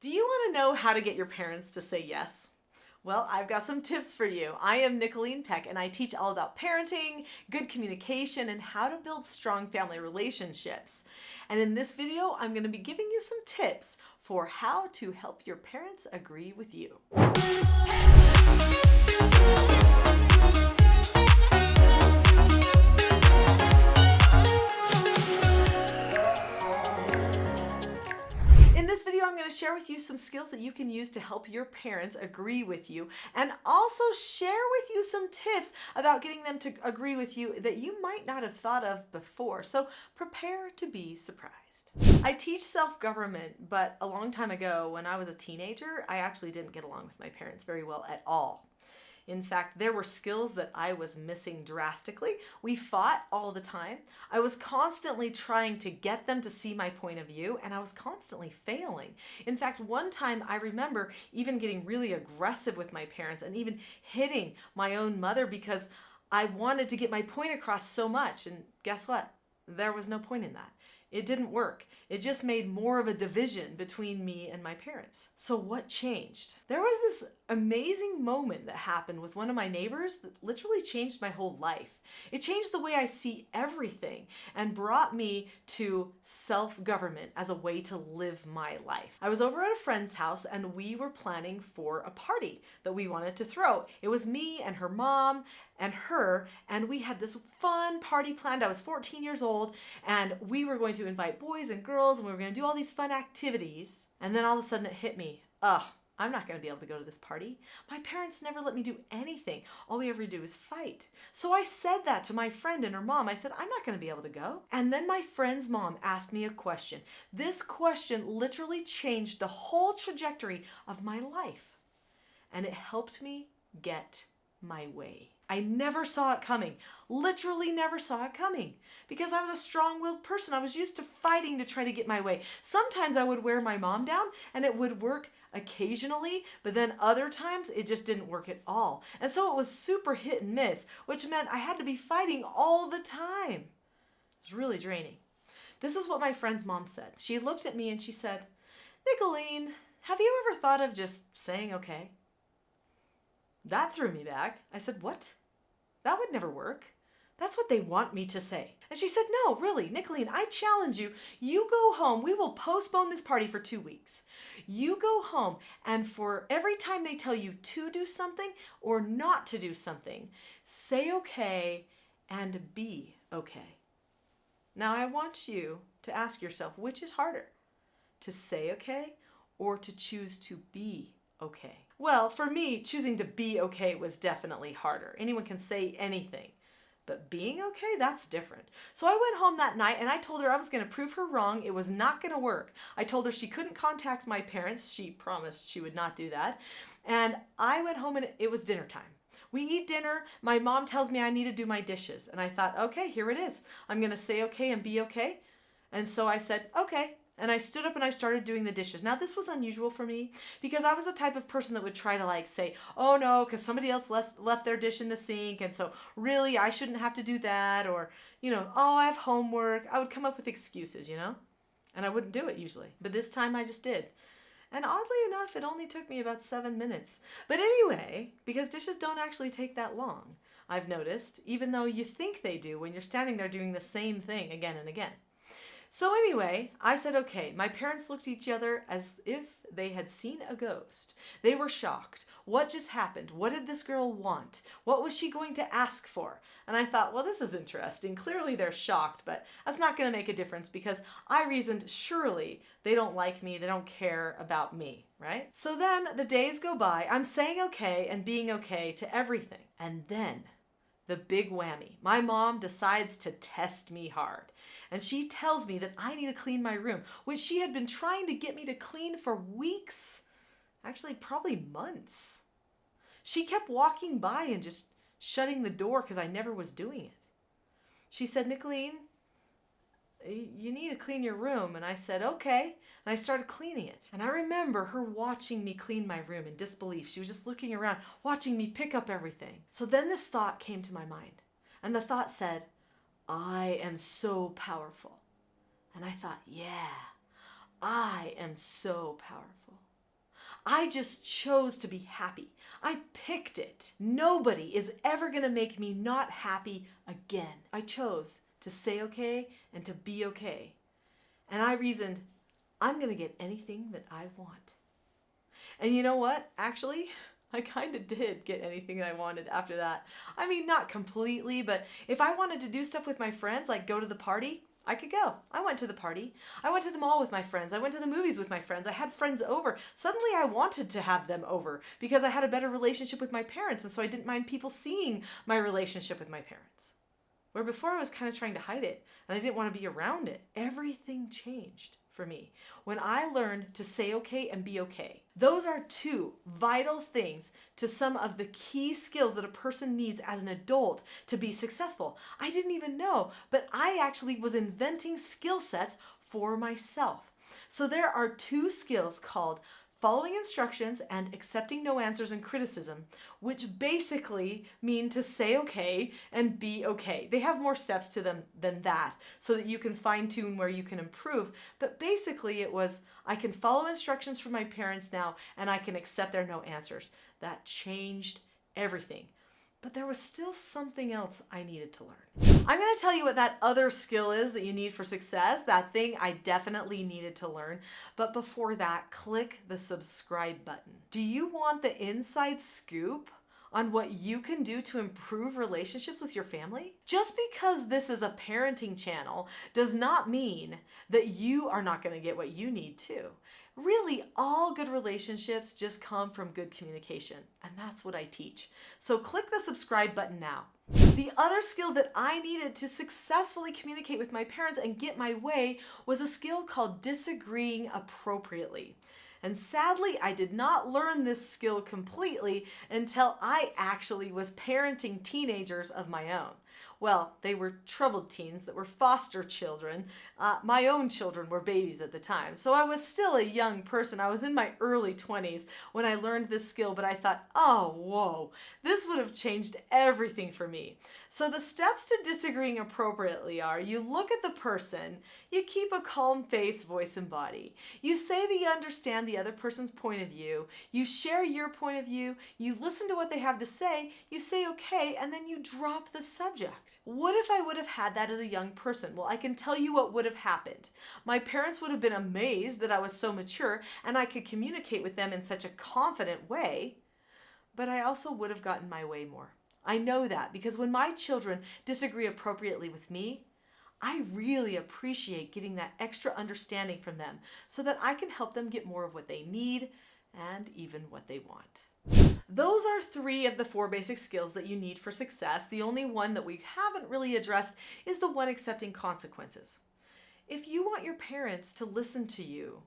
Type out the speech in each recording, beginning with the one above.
Do you want to know how to get your parents to say yes? Well, I've got some tips for you. I am Nicholeen Peck, and I teach all about parenting, good communication, and how to build strong family relationships. And in this video, I'm going to be giving you some tips for how to help your parents agree with you. In this video, I'm going to share with you some skills that you can use to help your parents agree with you, and also share with you some tips about getting them to agree with you that you might not have thought of before. So prepare to be surprised. I teach self-government, but a long time ago when I was a teenager, I actually didn't get along with my parents very well at all. In fact, there were skills that I was missing drastically. We fought all the time. I was constantly trying to get them to see my point of view, and I was constantly failing. In fact, one time I remember even getting really aggressive with my parents and even hitting my own mother because I wanted to get my point across so much. And guess what? There was no point in that. It didn't work. It just made more of a division between me and my parents. So what changed? There was this amazing moment that happened with one of my neighbors that literally changed my whole life. It changed the way I see everything and brought me to self-government as a way to live my life. I was over at a friend's house and we were planning for a party that we wanted to throw. It was me and her mom and her, and we had this fun party planned. I was 14 years old, and we were going to invite boys and girls, and we were going to do all these fun activities. And then all of a sudden it hit me. I'm not going to be able to go to this party. My parents never let me do anything. All we ever do is fight. So I said that to my friend and her mom. I said, I'm not going to be able to go. And then my friend's mom asked me a question. This question literally changed the whole trajectory of my life. And it helped me get my way. I never saw it coming, literally never saw it coming, because I was a strong-willed person. I was used to fighting to try to get my way. Sometimes I would wear my mom down and it would work occasionally, but then other times it just didn't work at all. And so it was super hit and miss, which meant I had to be fighting all the time. It was really draining. This is what my friend's mom said. She looked at me and she said, Nicholeen, have you ever thought of just saying okay? That threw me back. I said, what? That would never work. That's what they want me to say. And she said, no, really, Nicholeen, I challenge you. You go home. We will postpone this party for 2 weeks. You go home, and for every time they tell you to do something or not to do something, say okay and be okay. Now I want you to ask yourself, which is harder, to say okay or to choose to be okay? Well, for me, choosing to be okay was definitely harder. Anyone can say anything, but being okay, that's different. So I went home that night and I told her I was going to prove her wrong. It was not going to work. I told her she couldn't contact my parents. She promised she would not do that. And I went home and it was dinner time. We eat dinner. My mom tells me I need to do my dishes. And I thought, okay, here it is. I'm going to say okay and be okay. And so I said, okay. And I stood up and I started doing the dishes. Now, this was unusual for me because I was the type of person that would try to say, oh no, because somebody else left their dish in the sink. And so really, I shouldn't have to do that. Or, oh, I have homework. I would come up with excuses, and I wouldn't do it usually. But this time I just did. And oddly enough, it only took me about 7 minutes. But anyway, because dishes don't actually take that long, I've noticed, even though you think they do when you're standing there doing the same thing again and again. So anyway, I said, okay. My parents looked at each other as if they had seen a ghost. They were shocked. What just happened? What did this girl want? What was she going to ask for? And I thought, well, this is interesting. Clearly they're shocked, but that's not going to make a difference because I reasoned, surely they don't like me. They don't care about me, right? So then the days go by. I'm saying okay and being okay to everything. And then the big whammy. My mom decides to test me hard. And she tells me that I need to clean my room, which she had been trying to get me to clean for weeks. Actually, probably months. She kept walking by and just shutting the door because I never was doing it. She said, Nicholeen, you need to clean your room. And I said, okay. And I started cleaning it. And I remember her watching me clean my room in disbelief. She was just looking around, watching me pick up everything. So then this thought came to my mind. And the thought said, I am so powerful. And I thought, yeah, I am so powerful. I just chose to be happy. I picked it. Nobody is ever going to make me not happy again. I chose to say okay and to be okay. And I reasoned, I'm going to get anything that I want. And you know what? Actually, I kind of did get anything I wanted after that. I mean, not completely, but if I wanted to do stuff with my friends, like go to the party, I could go. I went to the party. I went to the mall with my friends. I went to the movies with my friends. I had friends over. Suddenly I wanted to have them over because I had a better relationship with my parents, and so I didn't mind people seeing my relationship with my parents. Where before I was kind of trying to hide it, and I didn't want to be around it. Everything changed for me when I learned to say okay and be okay. Those are two vital things to some of the key skills that a person needs as an adult to be successful. I didn't even know, but I actually was inventing skill sets for myself. So there are two skills called following instructions and accepting no answers and criticism, which basically mean to say okay and be okay. They have more steps to them than that so that you can fine-tune where you can improve. But basically it was, I can follow instructions from my parents now and I can accept their no answers. That changed everything. But there was still something else I needed to learn. I'm going to tell you what that other skill is that you need for success, that thing I definitely needed to learn. But before that, click the subscribe button. Do you want the inside scoop on what you can do to improve relationships with your family? Just because this is a parenting channel does not mean that you are not going to get what you need too. Really, all good relationships just come from good communication, and that's what I teach. So click the subscribe button now. The other skill that I needed to successfully communicate with my parents and get my way was a skill called disagreeing appropriately. And sadly, I did not learn this skill completely until I actually was parenting teenagers of my own. Well, they were troubled teens that were foster children. My own children were babies at the time. So I was still a young person. I was in my early 20s when I learned this skill, but I thought, oh, whoa, this would have changed everything for me. So the steps to disagreeing appropriately are, you look at the person, you keep a calm face, voice, and body. You say that you understand the other person's point of view. You share your point of view. You listen to what they have to say. You say okay, and then you drop the subject. What if I would have had that as a young person? Well, I can tell you what would have happened. My parents would have been amazed that I was so mature and I could communicate with them in such a confident way, but I also would have gotten my way more. I know that because when my children disagree appropriately with me, I really appreciate getting that extra understanding from them so that I can help them get more of what they need and even what they want. Those are 3 of the 4 basic skills that you need for success. The only one that we haven't really addressed is the one accepting consequences. If you want your parents to listen to you,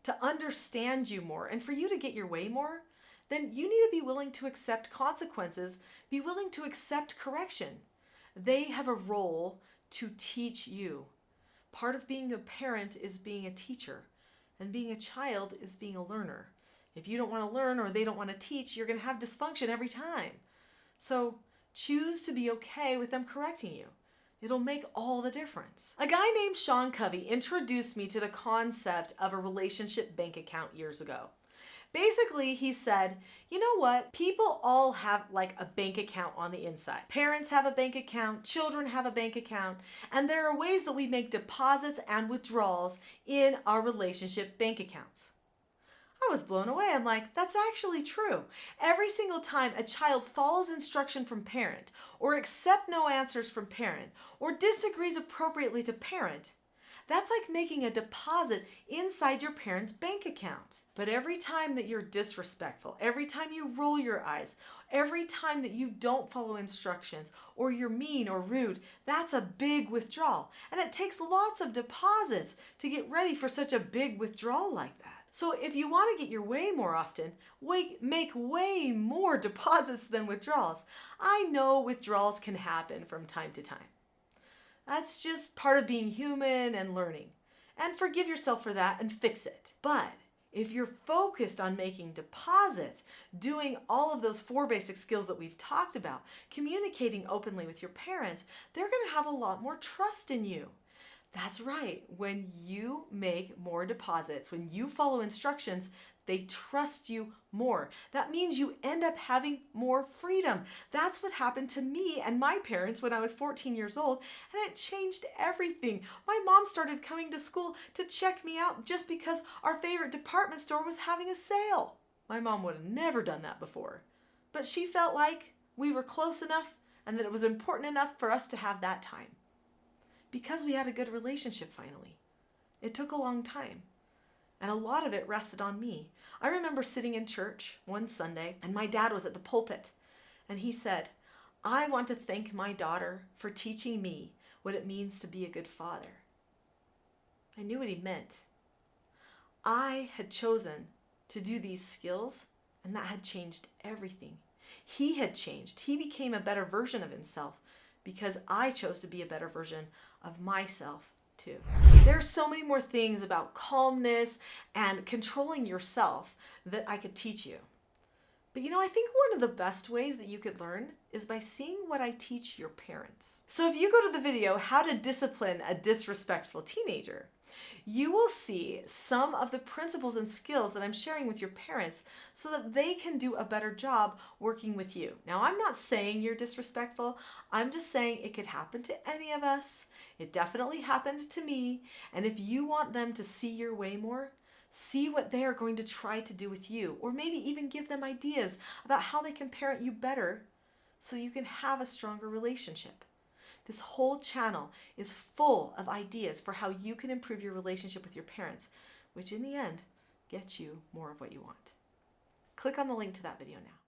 to understand you more, and for you to get your way more, then you need to be willing to accept consequences, be willing to accept correction. They have a role to teach you. Part of being a parent is being a teacher, and being a child is being a learner. If you don't want to learn or they don't want to teach, you're going to have dysfunction every time. So choose to be okay with them correcting you. It'll make all the difference. A guy named Sean Covey introduced me to the concept of a relationship bank account years ago. Basically, he said, you know what? People all have like a bank account on the inside. Parents have a bank account, children have a bank account, and there are ways that we make deposits and withdrawals in our relationship bank accounts. I was blown away. I'm like, that's actually true. Every single time a child follows instruction from parent, or accepts no answers from parent, or disagrees appropriately to parent, that's like making a deposit inside your parent's bank account. But every time that you're disrespectful, every time you roll your eyes, every time that you don't follow instructions, or you're mean or rude, that's a big withdrawal. And it takes lots of deposits to get ready for such a big withdrawal like that. So if you want to get your way more often, make way more deposits than withdrawals. I know withdrawals can happen from time to time. That's just part of being human and learning. And forgive yourself for that and fix it. But if you're focused on making deposits, doing all of those 4 basic skills that we've talked about, communicating openly with your parents, they're going to have a lot more trust in you. That's right. When you make more deposits, when you follow instructions, They trust you more. That means you end up having more freedom. That's what happened to me and my parents when I was 14 years old, and it changed everything. My mom started coming to school to check me out just because our favorite department store was having a sale. My mom would have never done that before, but she felt like we were close enough and that it was important enough for us to have that time. Because we had a good relationship finally. It took a long time. And a lot of it rested on me. I remember sitting in church one Sunday, and my dad was at the pulpit, and he said, "I want to thank my daughter for teaching me what it means to be a good father." I knew what he meant. I had chosen to do these skills, and that had changed everything. He had changed. He became a better version of himself because I chose to be a better version of myself too. There are so many more things about calmness and controlling yourself that I could teach you. But I think one of the best ways that you could learn is by seeing what I teach your parents. So if you go to the video, How to Discipline a Disrespectful Teenager, you will see some of the principles and skills that I'm sharing with your parents so that they can do a better job working with you. Now, I'm not saying you're disrespectful. I'm just saying it could happen to any of us. It definitely happened to me. And if you want them to see your way more, see what they are going to try to do with you, or maybe even give them ideas about how they can parent you better so you can have a stronger relationship. This whole channel is full of ideas for how you can improve your relationship with your parents, which in the end gets you more of what you want. Click on the link to that video now.